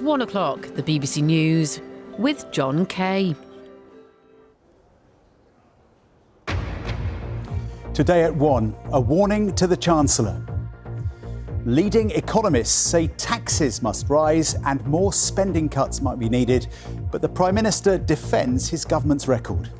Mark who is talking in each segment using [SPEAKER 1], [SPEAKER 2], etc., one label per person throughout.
[SPEAKER 1] 1 o'clock, the BBC News with John Kay.
[SPEAKER 2] Today at 1, a warning to the Chancellor. Leading economists say taxes must rise and more spending cuts might be needed, but the Prime Minister defends his government's record.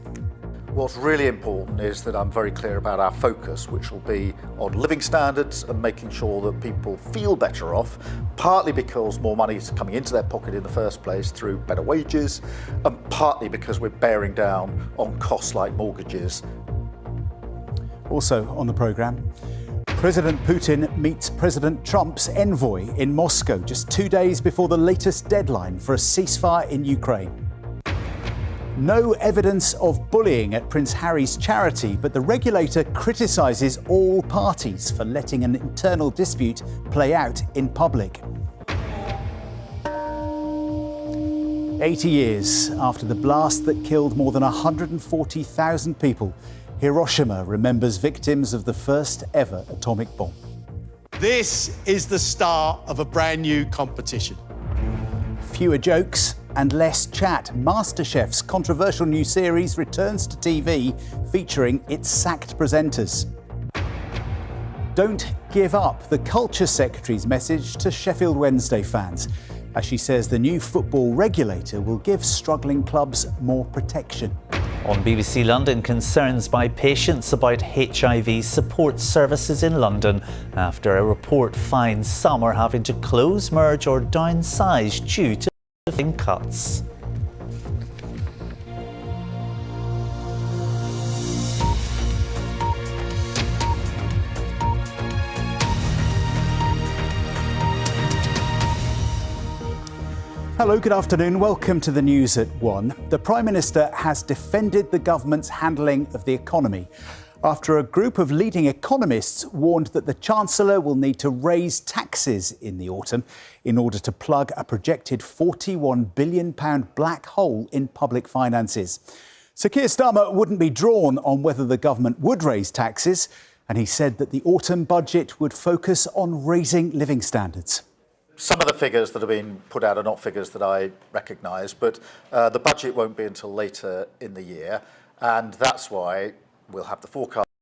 [SPEAKER 3] What's really important is that I'm very clear about our focus, which will be on living standards and making sure that people feel better off, partly because more money is coming into their pocket in the first place through better wages, and partly because we're bearing down on costs like mortgages.
[SPEAKER 2] Also on the programme, President Putin meets President Trump's envoy in Moscow just 2 days before the latest deadline for a ceasefire in Ukraine. No evidence of bullying at Prince Harry's charity, but the regulator criticises all parties for letting an internal dispute play out in public. 80 years after the blast that killed more than 140,000 people, Hiroshima remembers victims of the first ever atomic bomb.
[SPEAKER 4] This is the start of a brand new competition.
[SPEAKER 2] Fewer jokes and less chat. MasterChef's controversial new series returns to TV, featuring its sacked presenters. Don't give up, the Culture Secretary's message to Sheffield Wednesday fans, as she says the new football regulator will give struggling clubs more protection.
[SPEAKER 5] On BBC London, concerns by patients about HIV support services in London after a report finds some are having to close, merge or downsize due to funding cuts.
[SPEAKER 2] Hello, good afternoon. Welcome to the news at 1. The Prime Minister has defended the government's handling of the economy after a group of leading economists warned that the Chancellor will need to raise taxes in the autumn in order to plug a projected £41 billion black hole in public finances. Sir Keir Starmer wouldn't be drawn on whether the government would raise taxes, and he said that the autumn budget would focus on raising living standards.
[SPEAKER 3] Some of the figures that have been put out are not figures that I recognise, but the budget won't be until later in the year, and that's why we'll have the forecast